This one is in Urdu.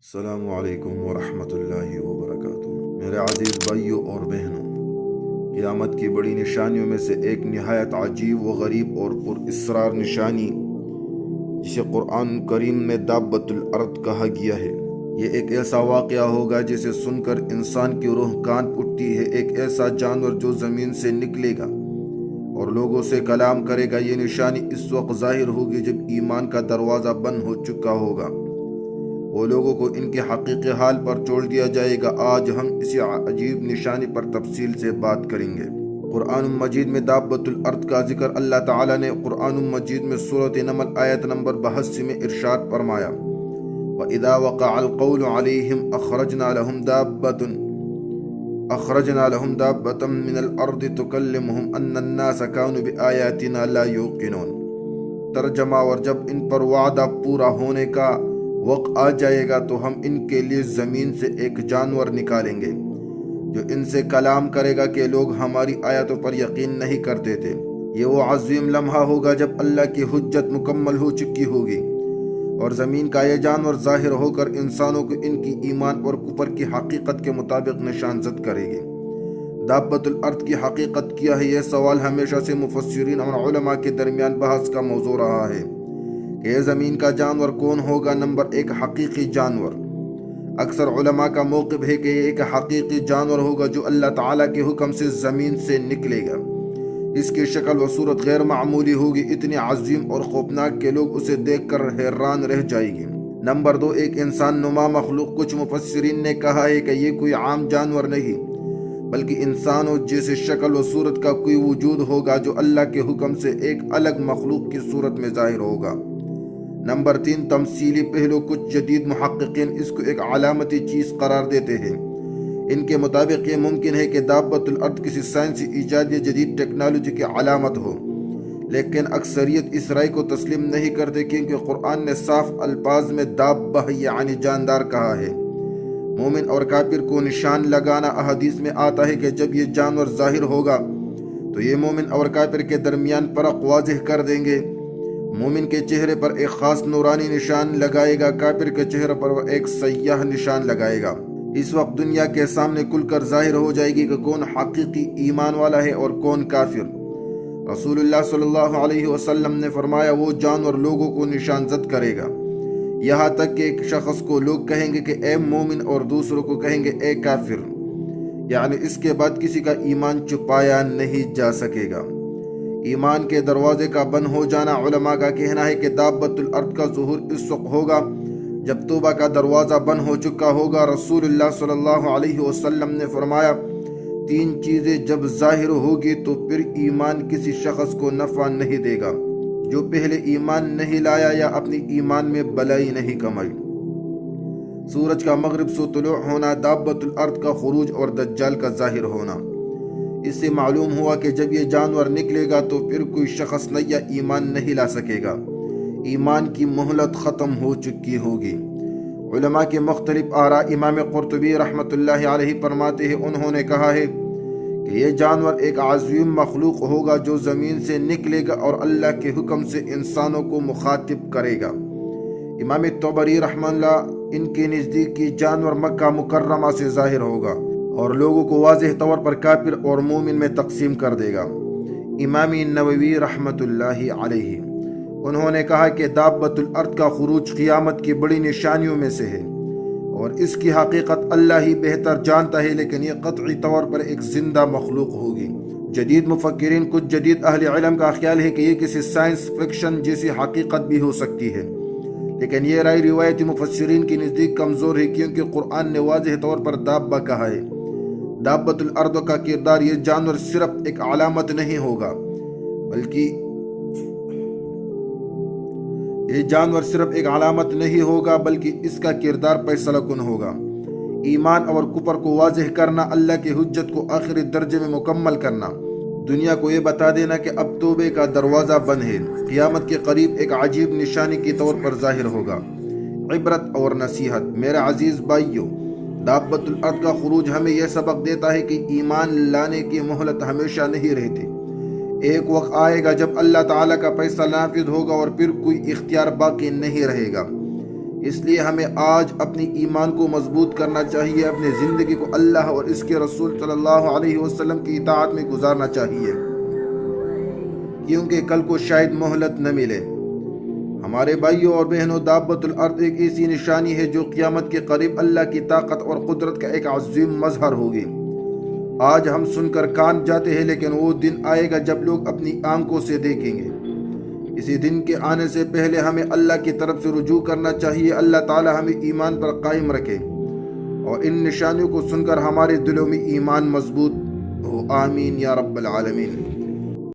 السلام علیکم ورحمۃ اللہ وبرکاتہ۔ میرے عزیز بھائیوں اور بہنوں، قیامت کی بڑی نشانیوں میں سے ایک نہایت عجیب و غریب اور پر اسرار نشانی جسے قرآن کریم میں دابۃ الارض کہا گیا ہے، یہ ایک ایسا واقعہ ہوگا جسے سن کر انسان کی روح کانپ اٹھتی ہے۔ ایک ایسا جانور جو زمین سے نکلے گا اور لوگوں سے کلام کرے گا۔ یہ نشانی اس وقت ظاہر ہوگی جب ایمان کا دروازہ بند ہو چکا ہوگا، وہ لوگوں کو ان کے حقیقی حال پر چھوڑ دیا جائے گا۔ آج ہم اسی عجیب نشانی پر تفصیل سے بات کریں گے۔ قرآن مجید میں دابۃ الارض کا ذکر اللہ تعالیٰ نے قرآن مجید میں سورۃ نمل آیت نمبر 82 میں ارشاد فرمایا، وَإِذَا وَقَعَ الْقَوْلُ عَلَيْهِمْ أَخْرَجْنَا لَهُمْ دَابَّةً مِّنَ الْأَرْضِ تُكَلِّمُهُمْ أَنَّ النَّاسَ كَانُوا بِآيَاتِنَا لَا يُوقِنُونَ۔ ترجمہ: اور جب ان پر وعدہ پورا ہونے کا وقت آ جائے گا تو ہم ان کے لیے زمین سے ایک جانور نکالیں گے جو ان سے کلام کرے گا کہ لوگ ہماری آیتوں پر یقین نہیں کرتے تھے۔ یہ وہ عظیم لمحہ ہوگا جب اللہ کی حجت مکمل ہو چکی ہوگی اور زمین کا یہ جانور ظاہر ہو کر انسانوں کو ان کی ایمان اور کفر کی حقیقت کے مطابق نشان زد کرے گی۔ دابۃ الارض کی حقیقت کیا ہے؟ یہ سوال ہمیشہ سے مفسرین اور علماء کے درمیان بحث کا موضوع رہا ہے کہ یہ زمین کا جانور کون ہوگا۔ نمبر 1، حقیقی جانور۔ اکثر علماء کا موقف ہے کہ یہ ایک حقیقی جانور ہوگا جو اللہ تعالیٰ کے حکم سے زمین سے نکلے گا۔ اس کی شکل و صورت غیر معمولی ہوگی، اتنی عظیم اور خوفناک کہ لوگ اسے دیکھ کر حیران رہ جائیں گے۔ نمبر 2، ایک انسان نما مخلوق۔ کچھ مفسرین نے کہا ہے کہ یہ کوئی عام جانور نہیں بلکہ انسانوں جیسے شکل و صورت کا کوئی وجود ہوگا جو اللہ کے حکم سے ایک الگ مخلوق کی صورت میں ظاہر ہوگا۔ نمبر 3، تمثیلی پہلو۔ کچھ جدید محققین اس کو ایک علامتی چیز قرار دیتے ہیں۔ ان کے مطابق یہ ممکن ہے کہ دابۃ الارض کسی سائنسی ایجاد یا جدید ٹیکنالوجی کی علامت ہو، لیکن اکثریت اس رائے کو تسلیم نہیں کرتے کیونکہ قرآن نے صاف الفاظ میں دابہ یعنی جاندار کہا ہے۔ مومن اور کافر کو نشان لگانا۔ احادیث میں آتا ہے کہ جب یہ جانور ظاہر ہوگا تو یہ مومن اور کافر کے درمیان فرق واضح کر دیں گے۔ مومن کے چہرے پر ایک خاص نورانی نشان لگائے گا، کافر کے چہرے پر وہ ایک سیاہ نشان لگائے گا۔ اس وقت دنیا کے سامنے کھل کر ظاہر ہو جائے گی کہ کون حقیقی ایمان والا ہے اور کون کافر۔ رسول اللہ صلی اللہ علیہ وسلم نے فرمایا، وہ جانور لوگوں کو نشان زد کرے گا، یہاں تک کہ ایک شخص کو لوگ کہیں گے کہ اے مومن اور دوسروں کو کہیں گے اے کافر، یعنی اس کے بعد کسی کا ایمان چھپایا نہیں جا سکے گا۔ ایمان کے دروازے کا بند ہو جانا۔ علماء کا کہنا ہے کہ دابۃ الارض کا ظہور اس وقت ہوگا جب توبہ کا دروازہ بند ہو چکا ہوگا۔ رسول اللہ صلی اللہ علیہ وسلم نے فرمایا، 3 چیزیں جب ظاہر ہوگی تو پھر ایمان کسی شخص کو نفع نہیں دے گا جو پہلے ایمان نہیں لایا یا اپنی ایمان میں بلائی نہیں کمائی۔ سورج کا مغرب سے طلوع ہونا، دابۃ الارض کا خروج اور دجال کا ظاہر ہونا۔ اس سے معلوم ہوا کہ جب یہ جانور نکلے گا تو پھر کوئی شخص نیا ایمان نہیں لا سکے گا، ایمان کی مہلت ختم ہو چکی ہوگی۔ علماء کے مختلف آراء۔ امام قرطبی رحمۃ اللہ علیہ فرماتے ہیں، انہوں نے کہا ہے کہ یہ جانور ایک عظیم مخلوق ہوگا جو زمین سے نکلے گا اور اللہ کے حکم سے انسانوں کو مخاطب کرے گا۔ امام طبری رحمہ اللہ، ان کے نزدیک یہ جانور مکہ مکرمہ سے ظاہر ہوگا اور لوگوں کو واضح طور پر کافر اور مومن میں تقسیم کر دے گا۔ امام نووی رحمۃ اللہ علیہ، انہوں نے کہا کہ دابۃ الارض کا خروج قیامت کی بڑی نشانیوں میں سے ہے اور اس کی حقیقت اللہ ہی بہتر جانتا ہے، لیکن یہ قطعی طور پر ایک زندہ مخلوق ہوگی۔ جدید مفکرین، کچھ جدید اہل علم کا خیال ہے کہ یہ کسی سائنس فکشن جیسی حقیقت بھی ہو سکتی ہے، لیکن یہ رائے روایتی مفسرین کے نزدیک کمزور ہے کیونکہ قرآن نے واضح طور پر دابہ کہا ہے۔ دابۃ الارض کا کردار، یہ جانور صرف ایک علامت نہیں ہوگا بلکہ اس کا کردار فیصلہ کن ہوگا۔ ایمان اور کفر کو واضح کرنا، اللہ کی حجت کو آخری درجے میں مکمل کرنا، دنیا کو یہ بتا دینا کہ اب توبے کا دروازہ بند ہے، قیامت کے قریب ایک عجیب نشانی کے طور پر ظاہر ہوگا۔ عبرت اور نصیحت۔ میرے عزیز بھائیوں، دابۃ الارض کا خروج ہمیں یہ سبق دیتا ہے کہ ایمان لانے کی مہلت ہمیشہ نہیں رہتی۔ ایک وقت آئے گا جب اللہ تعالیٰ کا فیصلہ نافذ ہوگا اور پھر کوئی اختیار باقی نہیں رہے گا۔ اس لیے ہمیں آج اپنی ایمان کو مضبوط کرنا چاہیے، اپنی زندگی کو اللہ اور اس کے رسول صلی اللہ علیہ وسلم کی اطاعت میں گزارنا چاہیے، کیونکہ کل کو شاید مہلت نہ ملے۔ ہمارے بھائیوں اور بہنوں، دابۃ الارض ایک ایسی نشانی ہے جو قیامت کے قریب اللہ کی طاقت اور قدرت کا ایک عظیم مظہر ہوگی۔ آج ہم سن کر کان جاتے ہیں، لیکن وہ دن آئے گا جب لوگ اپنی آنکھوں سے دیکھیں گے۔ اسی دن کے آنے سے پہلے ہمیں اللہ کی طرف سے رجوع کرنا چاہیے۔ اللہ تعالی ہمیں ایمان پر قائم رکھے اور ان نشانیوں کو سن کر ہمارے دلوں میں ایمان مضبوط ہو۔ آمین یا رب العالمین۔